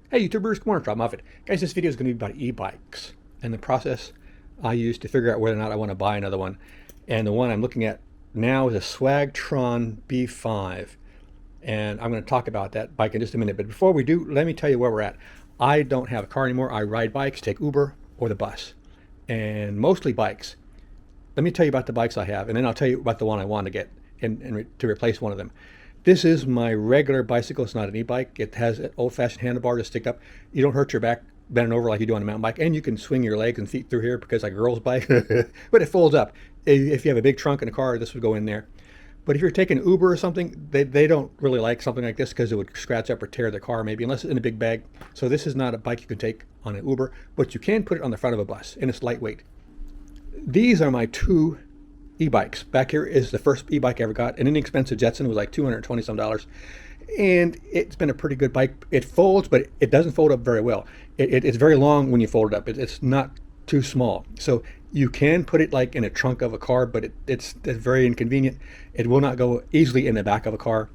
Hey YouTubers, good morning, Rob Muffet. Guys, this video is going to be about e-bikes and the process I use to figure out whether or not I want to buy another one. And the one I'm looking at now is a Swagtron EB5. And I'm going to talk about that bike in just a minute. But before we do, let me tell you where we're at. I don't have a car anymore. I ride bikes, take Uber or the bus, and mostly bikes. Let me tell you about the bikes I have, and then I'll tell you about the one I want to get to replace one of them. This is my regular bicycle. It's not an e-bike. It has an old-fashioned handlebar to stick up. You don't hurt your back bending over like you do on a mountain bike, and you can swing your legs and feet through here because like a girl's bike, but it folds up. If you have a big trunk in a car, this would go in there. But if you're taking Uber or something, they don't really like something like this because it would scratch up or tear the car maybe, unless it's in a big bag. So this is not a bike you can take on an Uber, but you can put it on the front of a bus, and it's lightweight. These are my two e-bikes. Back here is the first e-bike I ever got, an inexpensive Jetson. It was like $220 some, and it's been a pretty good bike. It folds, but it doesn't fold up very well. It's very long when you fold it up. It's not too small, so you can put it like in a trunk of a car, but it's very inconvenient. It will not go easily in the back of a car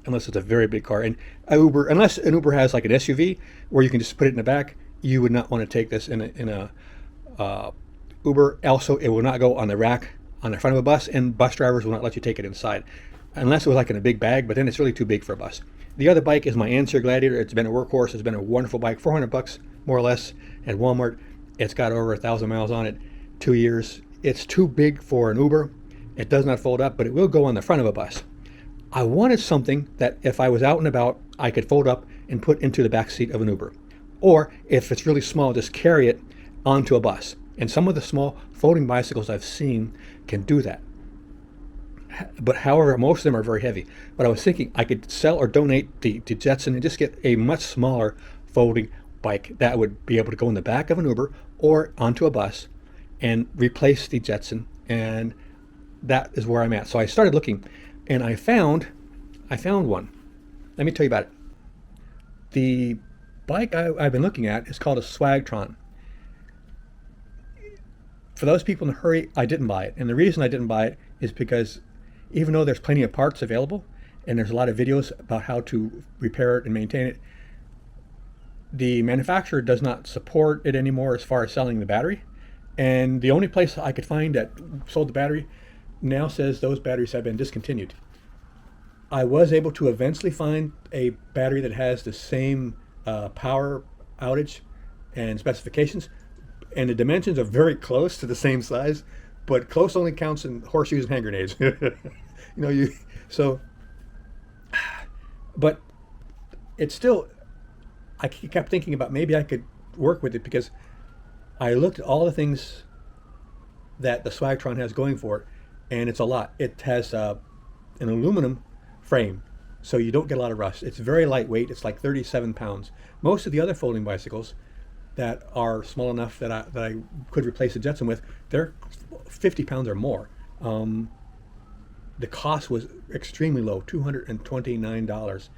unless it's a very big car. And unless an Uber has like an SUV where you can just put it in the back, you would not want to take this in a Uber. Also, it will not go on the rack on the front of a bus, and bus drivers will not let you take it inside unless it was like in a big bag, but then it's really too big for a bus. The other bike is my Answer Gladiator. It's been a workhorse. It's been a wonderful bike, 400 bucks more or less at Walmart. It's got over 1,000 miles on it, 2 years. It's too big for an Uber. It does not fold up, but it will go on the front of a bus. I wanted something that if I was out and about, I could fold up and put into the back seat of an Uber. Or if it's really small, just carry it onto a bus. And some of the small folding bicycles I've seen can do that. But however, most of them are very heavy. But I was thinking I could sell or donate to Jetson and just get a much smaller folding bike that would be able to go in the back of an Uber or onto a bus and replace the Jetson. And that is where I'm at. So I started looking, and I found one. Let me tell you about it. The bike I've been looking at is called a Swagtron. For those people in a hurry, I didn't buy it. And the reason I didn't buy it is because even though there's plenty of parts available and there's a lot of videos about how to repair it and maintain it, the manufacturer does not support it anymore as far as selling the battery. And the only place I could find that sold the battery now says those batteries have been discontinued. I was able to eventually find a battery that has the same power outage and specifications, and the dimensions are very close to the same size, but close only counts in horseshoes and hand grenades. But it's still, I kept thinking about maybe I could work with it because I looked at all the things that the Swagtron has going for it, and it's a lot. It has an aluminum frame, so you don't get a lot of rust. It's very lightweight. It's like 37 pounds. Most of the other folding bicycles that are small enough that I could replace the Jetson with, they're 50 pounds or more. The cost was extremely low, $229.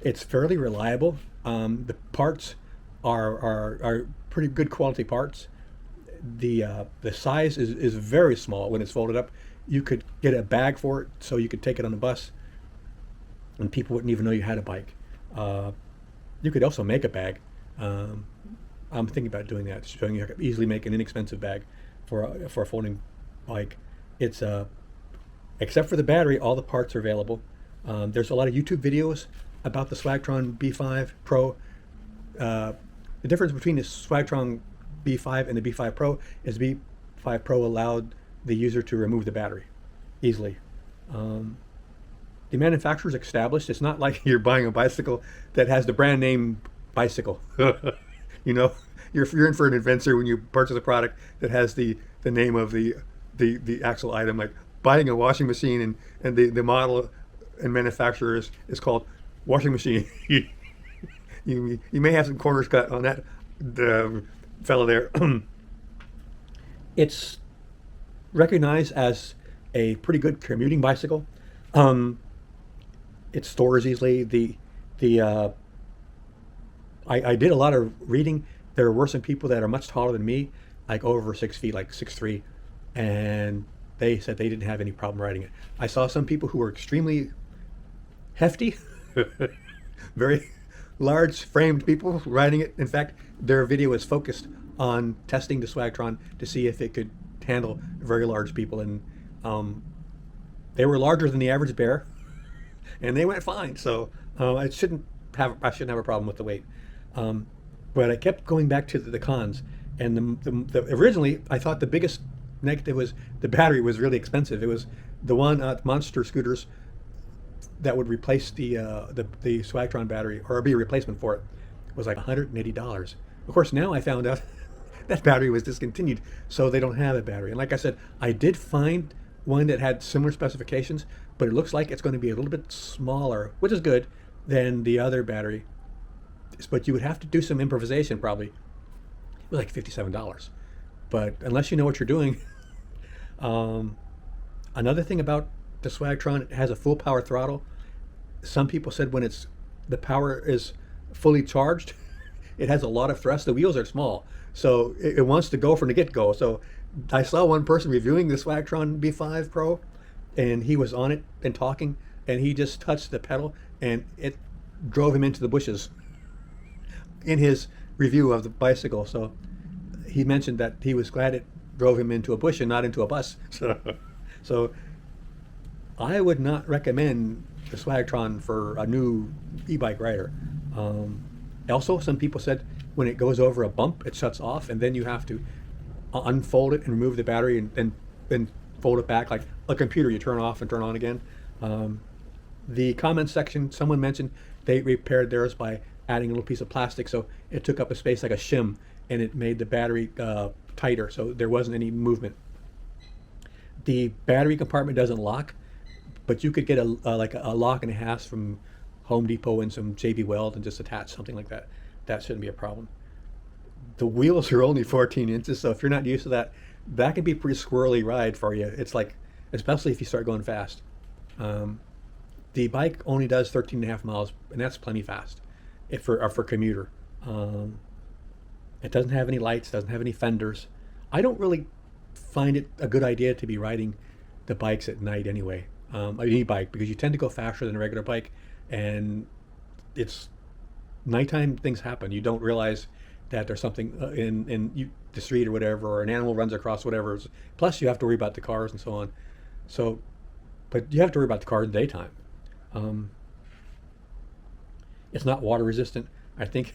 It's fairly reliable. The parts are pretty good quality parts. The size is very small when it's folded up. You could get a bag for it, so you could take it on the bus, and people wouldn't even know you had a bike. You could also make a bag. I'm thinking about doing that, showing you how to easily make an inexpensive bag for a folding bike. It's except for the battery, all the parts are available. There's a lot of YouTube videos about the Swagtron EB5 Pro. The difference between the Swagtron EB5 and the EB5 Pro is the EB5 Pro allowed the user to remove the battery easily. The manufacturer's established. It's not like you're buying a bicycle that has the brand name bicycle. You're in for an adventure when you purchase a product that has the name of the actual item, like buying a washing machine and the model and manufacturer is called washing machine. You may have some corners cut on that fellow there. It's recognized as a pretty good commuting bicycle. It stores easily. I did a lot of reading. There were some people that are much taller than me, like over 6 feet, like 6'3", and they said they didn't have any problem riding it. I saw some people who were extremely hefty, very large framed people riding it. In fact, their video was focused on testing the Swagtron to see if it could handle very large people, and they were larger than the average bear, and they went fine. So I shouldn't have a problem with the weight. But I kept going back to the cons, and originally I thought the biggest negative was the battery was really expensive. It was the one monster scooters that would replace the Swagtron battery, or be a replacement for it, was like $180. Of course, now I found out that battery was discontinued, so they don't have a battery. And like I said, I did find one that had similar specifications, but it looks like it's going to be a little bit smaller, which is good, than the other battery. But you would have to do some improvisation, probably, with like $57. But unless you know what you're doing, another thing about the Swagtron, it has a full power throttle. Some people said when the power is fully charged, it has a lot of thrust. The wheels are small, so it wants to go from the get-go. So I saw one person reviewing the Swagtron EB5 Pro, and he was on it and talking, and he just touched the pedal, and it drove him into the bushes in his review of the bicycle. So he mentioned that he was glad it drove him into a bush and not into a bus. So I would not recommend the Swagtron for a new e-bike rider. Also, some people said when it goes over a bump, it shuts off, and then you have to unfold it and remove the battery and fold it back like a computer. You turn off and turn on again. The comment section, someone mentioned they repaired theirs by adding a little piece of plastic, so it took up a space like a shim, and it made the battery tighter, so there wasn't any movement. The battery compartment doesn't lock, but you could get like a lock and a half from Home Depot and some JB Weld and just attach something like that. That shouldn't be a problem. The wheels are only 14 inches, so if you're not used to that, that can be a pretty squirrely ride for you. It's like, especially if you start going fast. The bike only does 13.5 miles, and that's plenty fast for commuter. It doesn't have any lights, doesn't have any fenders. I don't really find it a good idea to be riding the bikes at night anyway, an e-bike, because you tend to go faster than a regular bike, and it's nighttime, things happen. You don't realize that there's something in the street or whatever, or an animal runs across whatever. Plus you have to worry about the cars and so on. So, but you have to worry about the cars in the daytime. It's not water resistant. I think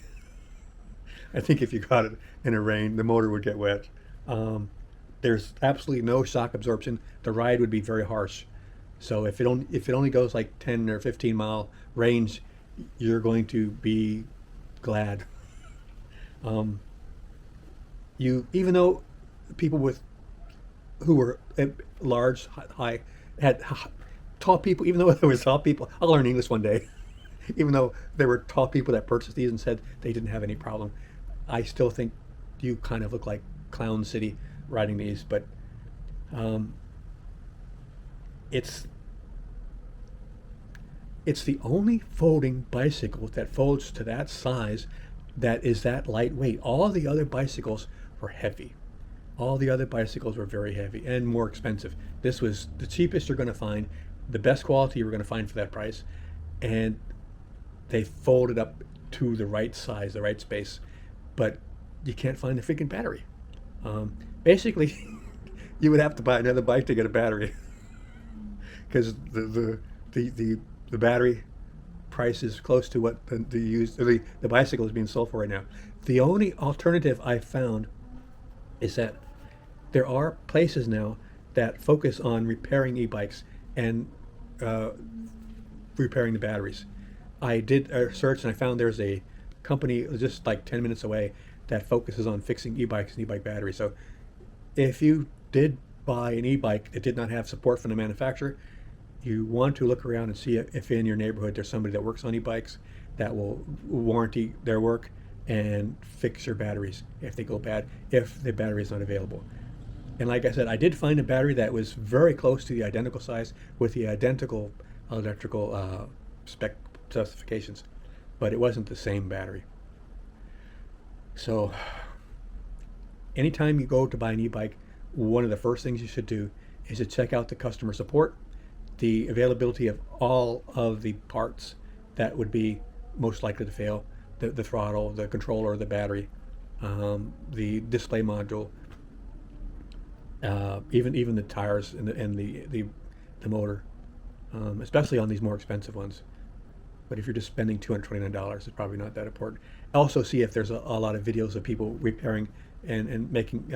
if you got it in a rain, the motor would get wet. There's absolutely no shock absorption. The ride would be very harsh. So if it only goes like 10 or 15 mile range, you're going to be glad. Even though people who were large, high, had tall people, even though there was tall people, I'll learn English one day. Even though there were tall people that purchased these and said they didn't have any problem, I still think you kind of look like Clown City riding these. But it's the only folding bicycle that folds to that size that is that lightweight. All the other bicycles were heavy. All the other bicycles were very heavy and more expensive. This was the cheapest you're going to find, the best quality you're going to find for that price, and they folded up to the right size, the right space, but you can't find the freaking battery. Basically, you would have to buy another bike to get a battery, because the battery price is close to what the bicycle is being sold for right now. The only alternative I found is that there are places now that focus on repairing e-bikes and repairing the batteries. I did a search and I found there's a company just like 10 minutes away that focuses on fixing e-bikes and e-bike batteries. So if you did buy an e-bike that did not have support from the manufacturer, you want to look around and see if in your neighborhood there's somebody that works on e-bikes that will warranty their work and fix your batteries if they go bad, if the battery is not available. And like I said, I did find a battery that was very close to the identical size with the identical electrical specifications, but it wasn't the same battery. So anytime you go to buy an e-bike, one of the first things you should do is to check out the customer support, the availability of all of the parts that would be most likely to fail, the throttle, the controller, the battery, the display module, even the tires and the motor, especially on these more expensive ones. But if you're just spending $229, it's probably not that important. Also, see if there's a lot of videos of people repairing and making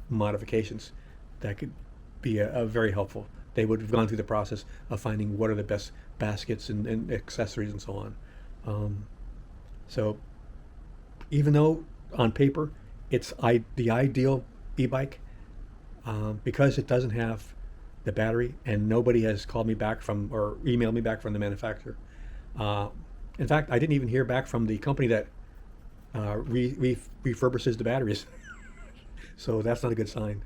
modifications. That could be a very helpful. They would have gone through the process of finding what are the best baskets and accessories and so on. So even though on paper it's the ideal e-bike, because it doesn't have the battery and nobody has called me back from or emailed me back from the manufacturer. In fact, I didn't even hear back from the company that refurbishes the batteries. So that's not a good sign.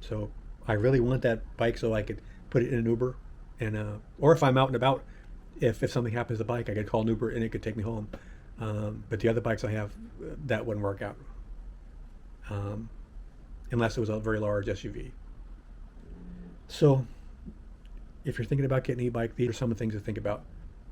So I really want that bike so I could put it in an Uber, and or if I'm out and about, if something happens to the bike, I could call an Uber and it could take me home. But the other bikes I have, that wouldn't work out, unless it was a very large SUV. So if you're thinking about getting an e-bike, these are some of the things to think about.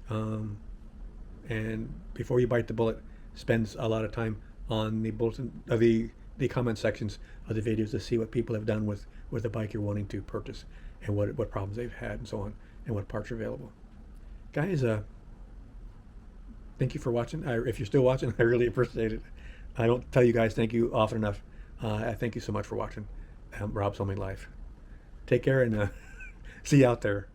And before you bite the bullet, spend a lot of time on the bulletin, the comment sections of the videos to see what people have done with the bike you're wanting to purchase, and what problems they've had and so on, and what parts are available. Guys, thank you for watching. If you're still watching, I really appreciate it. I don't tell you guys thank you often enough. I thank you so much for watching Rob's Homemade Life. Take care, and see you out there.